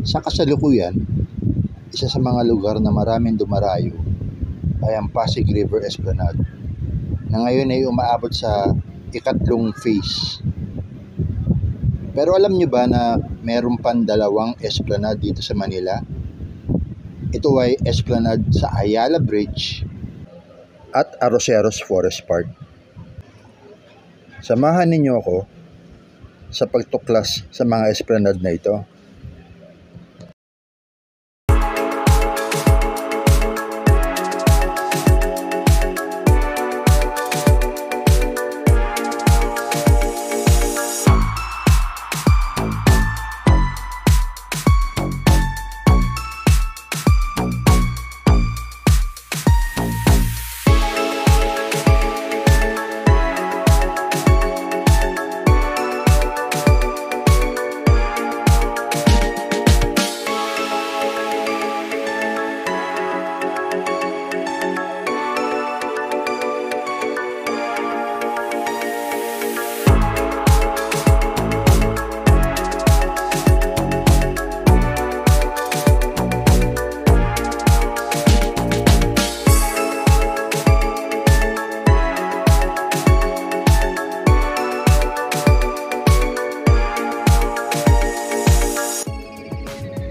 Sa kasalukuyan, isa sa mga lugar na maraming dumarayo ay ang Pasig River Esplanade na ngayon ay umaabot sa ikatlong phase. Pero alam nyo ba na meron pang dalawang esplanade dito sa Manila? Ito ay Esplanade sa Ayala Bridge at Arroceros Forest Park. Samahan ninyo ako sa pagtuklas sa mga esplanade na ito.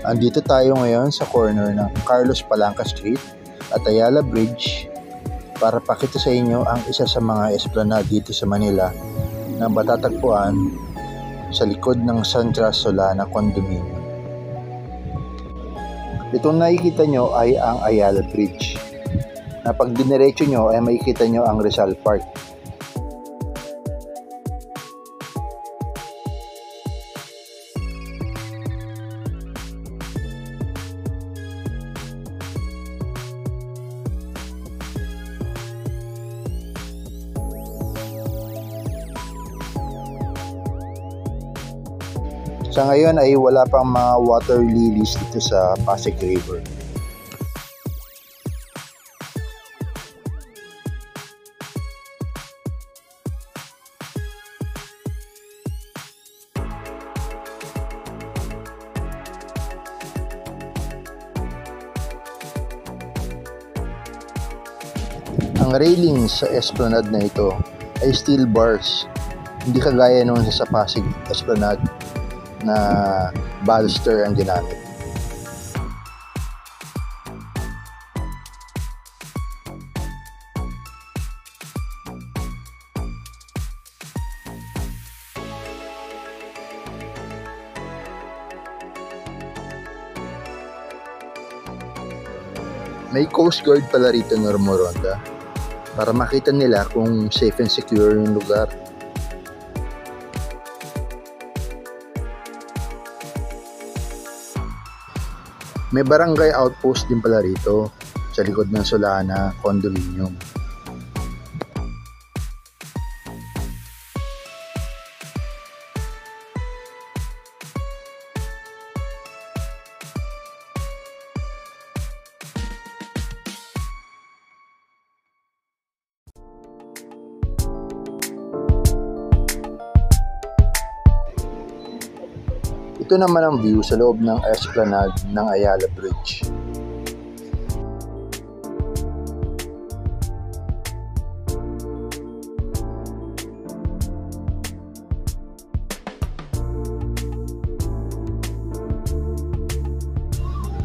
Andito tayo ngayon sa corner ng Carlos Palanca Street at Ayala Bridge para pakita sa inyo ang isa sa mga esplanade dito sa Manila na matatagpuan sa likod ng Sandra Solana Condominium. Itong nakikita nyo ay ang Ayala Bridge na pag diniretso nyo ay makikita nyo ang Rizal Park. Sa ngayon ay wala pang mga water lilies dito sa Pasig River. Ang railing sa esplanade na ito ay steel bars, hindi kagaya nung sa Pasig Esplanade na baluster ang ginamit. May Coast Guard pala rito na rumoronda para makita nila kung safe and secure yung lugar. May barangay outpost din pala rito sa likod ng Solana Condominium. Ito naman ang view sa loob ng esplanade ng Ayala Bridge.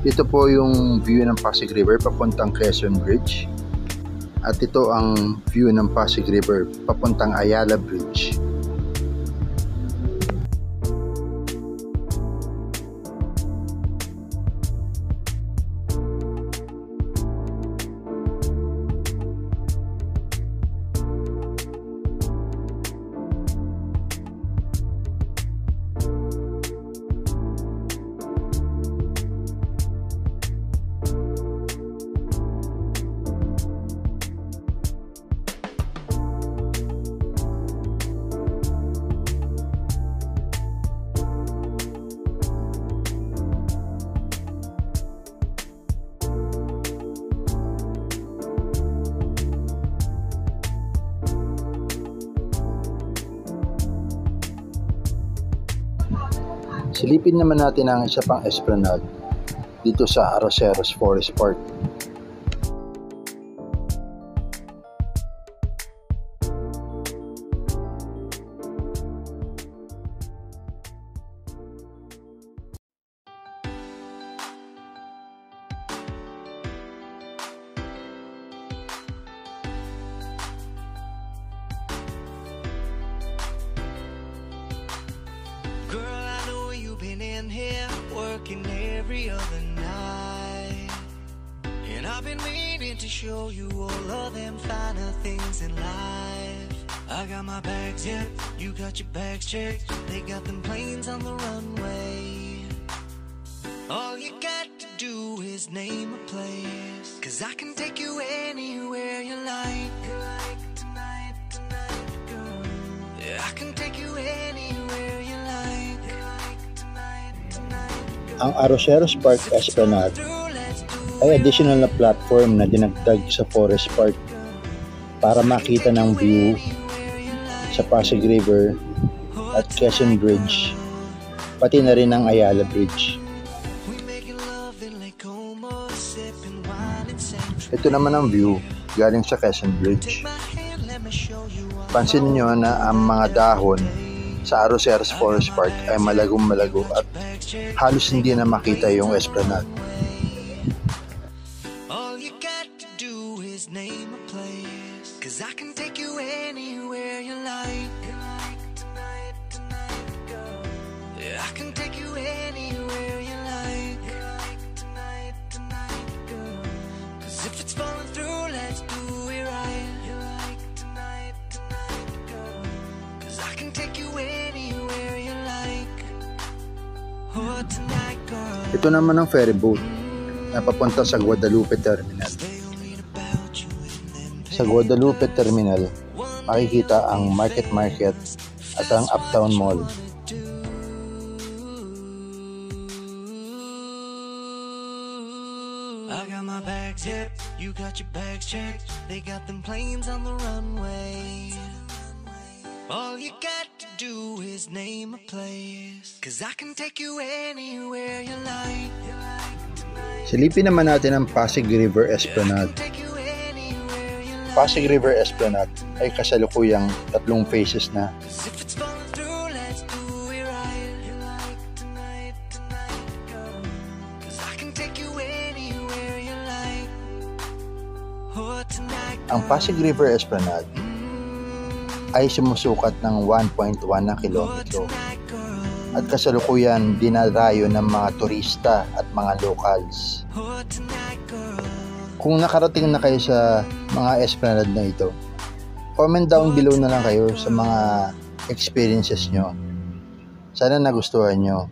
Ito po yung view ng Pasig River papuntang Quezon Bridge. At ito ang view ng Pasig River papuntang Ayala Bridge. Silipin naman natin ang isa pang esplanade dito sa Arroceros Forest Park. Girl, I know you've been in here working every other night, and I've been meaning to show you all of them finer things in life. I got my bags, yeah, you got your bags checked. They got them planes on the runway. All you got to do is name a place, 'cause I can take you anywhere you like. Tonight, girl. Yeah, I can take you anywhere you like. Tonight, girl. Ang Arroceros Park Esplanade ay additional na platform na dinagdag sa Forest Park para makita ng view sa Pasig River at Quezon Bridge, pati na rin ang Ayala Bridge. Ito naman ang view galing sa Quezon Bridge. Pansin nyo na ang mga dahon sa Arroceros Forest Park ay malagong-malago at halos hindi na makita yung esplanade. All you got to do is name a place, 'cause I can take you anywhere you like. Tonight, girl. Yeah, I can take you anywhere you like. Tonight, girl. 'Cause if it's falling through, let's do it right. Tonight, girl. 'Cause I can take you anywhere you like. Oh, tonight, girl. Ito naman ang ferry boat na papunta sa Guadalupe Terminal. Sa Guadalupe Terminal, makikita ang Market at ang Uptown Mall. I got my bags, yep, you got your bags checked. They got them planes on the runway. All you got to do is name a place, 'cause I can take you anywhere you like. Silipin naman natin ang Pasig River Esplanade. Pasig River Esplanade ay kasalukuyang 3 phases na. Ang Pasig River Esplanade ay sumusukat ng 1.1 na kilometro at kasalukuyan dinarayo ng mga turista at mga locals. Kung nakarating na kayo sa mga esplanade na ito, comment down below na lang kayo sa mga experiences nyo. Sana nagustuhan nyo.